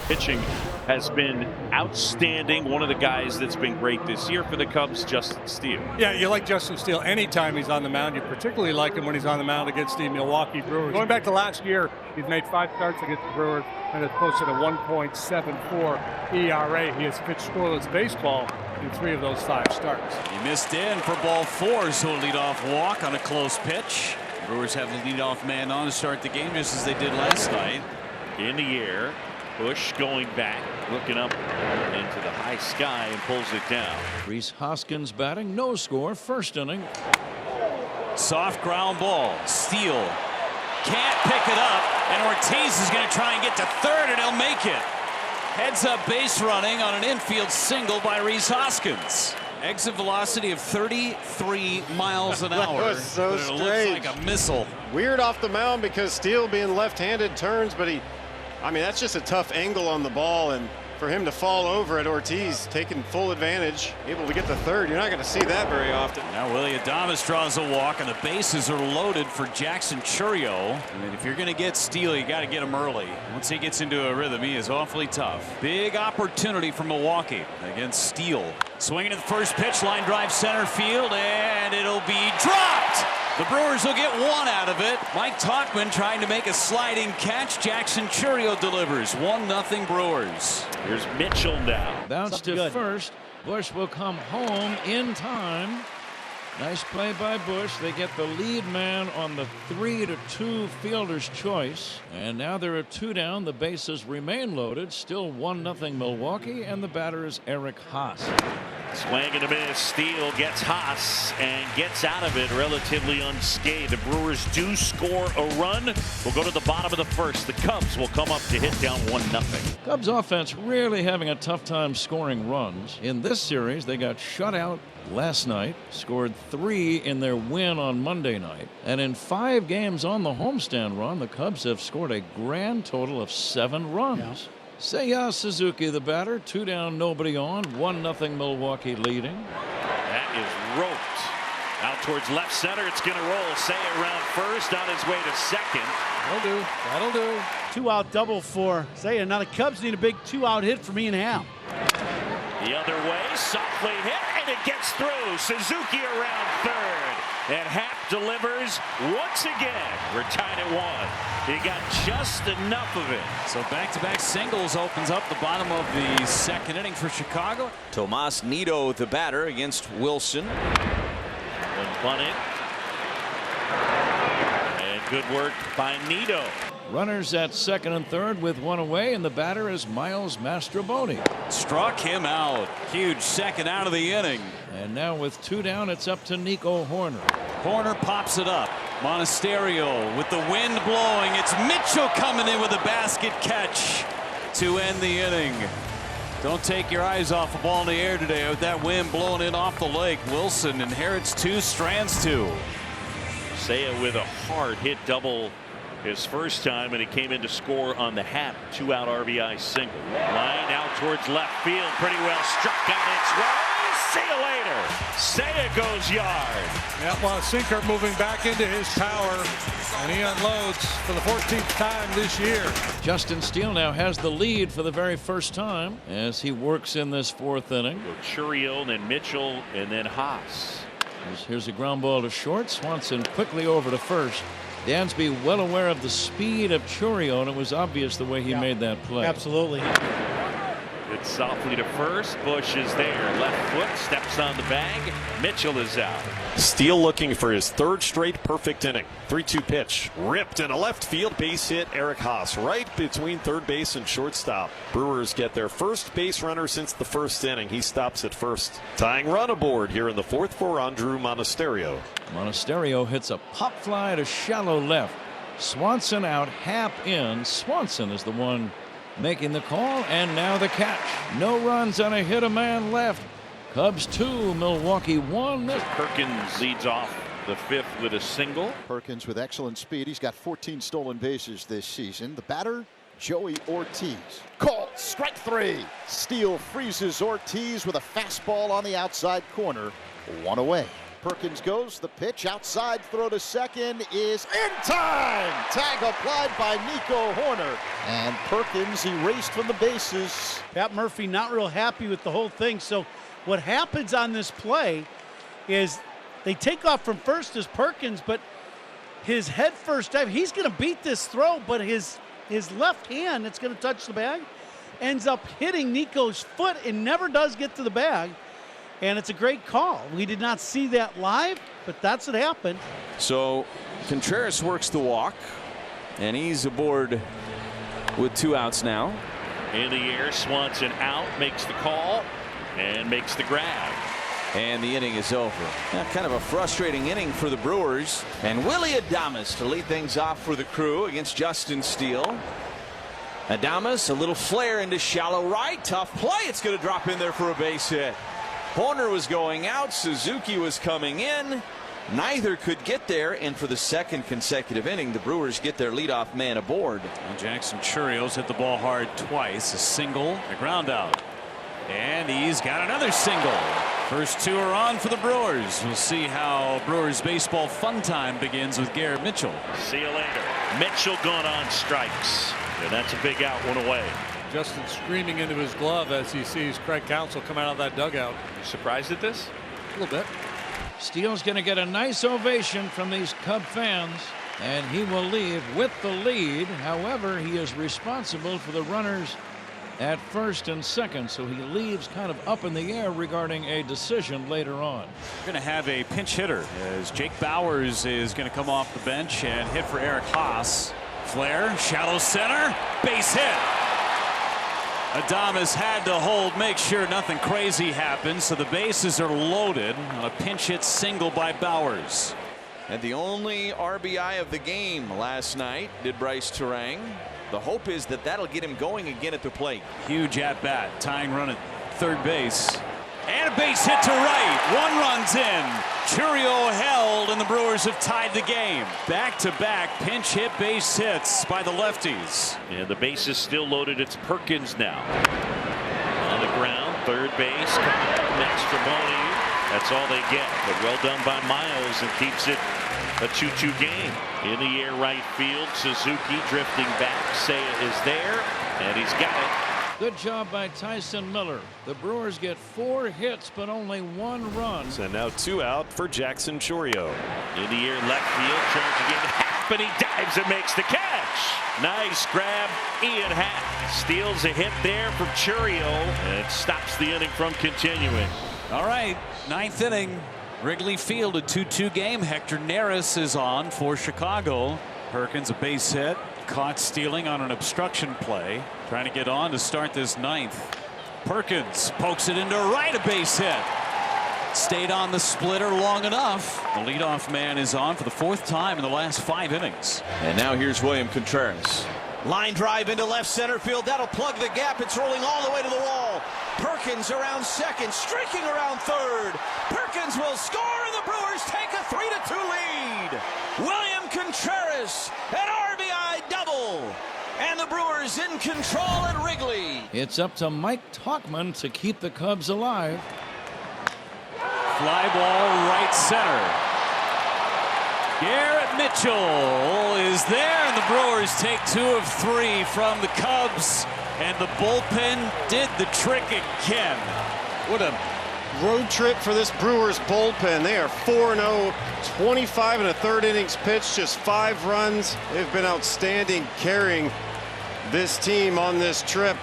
pitching has been outstanding. One of the guys that's been great this year for the Cubs, Justin Steele. Yeah, you like Justin Steele anytime he's on the mound. You particularly like him when he's on the mound against the Milwaukee Brewers. Going back to last year, he's made 5 starts against the Brewers and has posted a 1.74 ERA. He has pitched scoreless baseball in 3 of those 5 starts. He missed in for ball 4, so a leadoff walk on a close pitch. Brewers have the leadoff man on to start the game, just as they did last night. In the air, Bush going back, looking up into the high sky and pulls it down. Rhys Hoskins batting, no score, first inning. Soft ground ball. Steele can't pick it up, and Ortiz is going to try and get to third, and he'll make it. Heads up base running on an infield single by Rhys Hoskins. Exit velocity of 33 miles an hour. That was so but it strange. looks like a missile. Weird off the mound because Steele, being left-handed, turns, but I mean, that's just a tough angle on the ball, and for him to fall over at Ortiz, taking full advantage, able to get the third, you're not going to see that very often. Now Willie Adames draws a walk, and the bases are loaded for Jackson Chourio. I mean, if you're going to get Steele, you got to get him early. Once he gets into a rhythm, he is awfully tough. Big opportunity for Milwaukee against Steele. Swinging at the first pitch, line drive center field, and it'll be dropped. The Brewers will get 1 out of it. Mike Tauchman trying to make a sliding catch. Jackson Chourio delivers. 1-0 Brewers. Here's Mitchell now. Bounce to first. Bush will come home in time. Nice play by Bush. They get the lead man on the 3-2 fielder's choice. And now there are 2 down. The bases remain loaded. Still 1-0 Milwaukee, and the batter is Eric Haas. Swing and a miss. Steele gets Haas and gets out of it relatively unscathed. The Brewers do score a run. We'll go to the bottom of the first. The Cubs will come up to hit down 1-0. Cubs offense really having a tough time scoring runs. In this series, they got shut out last night, scored 3 in their win on Monday night, and in 5 games on the homestand run, the Cubs have scored a grand total of 7 runs. Seiya Suzuki, the batter, 2 down, nobody on, 1-0 Milwaukee leading. That is roped out towards left center. It's going to roll. Seiya around first, on his way to second. That'll do. 2-out double for Seiya. Now the Cubs need a big 2-out hit from Ian Hamm. The other way, softly hit, and it gets through. Suzuki around third, and Happ delivers once again. We're tied at 1. He got just enough of it. So back-to-back singles opens up the bottom of the second inning for Chicago. Tomas Nido, the batter, against Wilson. One bunted. And good work by Nido. Runners at second and third with 1 away, and the batter is Miles Mastrobuoni. Struck him out. Huge second out of the inning. And now with 2 down, it's up to Nico Horner. Horner pops it up. Monasterio with the wind blowing. It's Mitchell coming in with a basket catch to end the inning. Don't take your eyes off a ball in the air today with that wind blowing in off the lake. Wilson inherits 2, strands 2. Seiya with a hard hit double his first time, and he came in to score on the Happ 2-out RBI single. Line out towards left field, pretty well struck on its way. See you later. Seiya goes yard. Yeah, well, sinker moving back into his power, and he unloads for the 14th time this year. Justin Steele now has the lead for the very first time as he works in this 4th inning. Chourio, and then Mitchell, and then Haas. Here's a ground ball to short. Swanson quickly over to first. Dansby well aware of the speed of Chourio, and it was obvious the way he made that play. Absolutely. It's softly to first. Bush is there. Left foot steps on the bag. Mitchell is out. Steele looking for his 3rd straight perfect inning. 3-2 pitch. Ripped in a left field base hit. Eric Haas right between third base and shortstop. Brewers get their first base runner since the 1st inning. He stops at first. Tying run aboard here in the 4th for Andrew Monasterio. Monasterio hits a pop fly to shallow left. Swanson out, Happ in. Swanson is the one making the call, and now the catch. No runs on a hit, a man left. Cubs 2, Milwaukee 1. Perkins leads off the 5th with a single. Perkins with excellent speed. He's got 14 stolen bases this season. The batter, Joey Ortiz. Called strike 3. Steele freezes Ortiz with a fastball on the outside corner. 1 away. Perkins goes, the pitch outside, throw to second is in time. Tag applied by Nico Hoerner. And Perkins erased from the bases. Pat Murphy not real happy with the whole thing. So what happens on this play is they take off from first as Perkins, but his head first dive, he's going to beat this throw, but his left hand that's going to touch the bag ends up hitting Nico's foot and never does get to the bag. And it's a great call. We did not see that live, but that's what happened. So Contreras works the walk, and he's aboard with 2 outs now. In the air, Swanson out, makes the call, and makes the grab. And the inning is over. Kind of a frustrating inning for the Brewers. And Willie Adames to lead things off for the Crew against Justin Steele. Adames, a little flare into shallow right. Tough play. It's going to drop in there for a base hit. Hoerner was going out. Suzuki was coming in. Neither could get there, and for the second consecutive inning, the Brewers get their leadoff man aboard. Well, Jackson Churios hit the ball hard twice. A single, a ground out. And he's got another single. First 2 are on for the Brewers. We'll see how Brewers baseball fun time begins with Garrett Mitchell. See you later. Mitchell going on strikes. And that's a big out, 1 away. Justin screaming into his glove as he sees Craig Counsell come out of that dugout. You surprised at this? A little bit. Steele's going to get a nice ovation from these Cub fans, and he will leave with the lead. However, he is responsible for the runners at first and second, so he leaves kind of up in the air regarding a decision later on. We're going to have a pinch hitter as Jake Bauers is going to come off the bench and hit for Eric Haas. Flare, shallow center, base hit. Adames had to hold, make sure nothing crazy happens, so the bases are loaded on a pinch hit single by Bauers. And the only RBI of the game last night did Bryce Terang. The hope is that that'll get him going again at the plate. Huge at bat, tying run at third base. And a base hit to right. 1 run's in. Churio held, and the Brewers have tied the game. Back-to-back pinch hit base hits by the lefties. And the base is still loaded. It's Perkins now. On the ground, third base, coming up next for Boney. That's all they get, but well done by Miles and keeps it a 2-2 game. In the air right field, Suzuki drifting back. Seiya is there, and he's got it. Good job by Tyson Miller. The Brewers get 4 hits, but only 1 run. And now 2 out for Jackson Chourio. In the air left field, charging in Happ, and he dives and makes the catch. Nice grab, Ian Happ steals a hit there from Chourio and stops the inning from continuing. All right, 9th inning, Wrigley Field, a 2-2 game. Hector Neris is on for Chicago. Perkins a base hit, caught stealing on an obstruction play, trying to get on to start this 9th. Perkins pokes it into right, a base hit. Stayed on the splitter long enough. The leadoff man is on for the 4th time in the last 5 innings. And now here's William Contreras. Line drive into left center field. That'll plug the gap. It's rolling all the way to the wall. Perkins around second, streaking around third. Perkins will score, and the Brewers take a 3-2 lead. William Contreras, an RBI double. And the Brewers in control at Wrigley. It's up to Mike Tauchman to keep the Cubs alive. Fly ball right center. Garrett Mitchell is there, and the Brewers take 2 of 3 from the Cubs, and the bullpen did the trick again. What a road trip for this Brewers bullpen. They are 4-0, 25 1/3 innings pitched, just 5 runs. They've been outstanding carrying this team on this trip.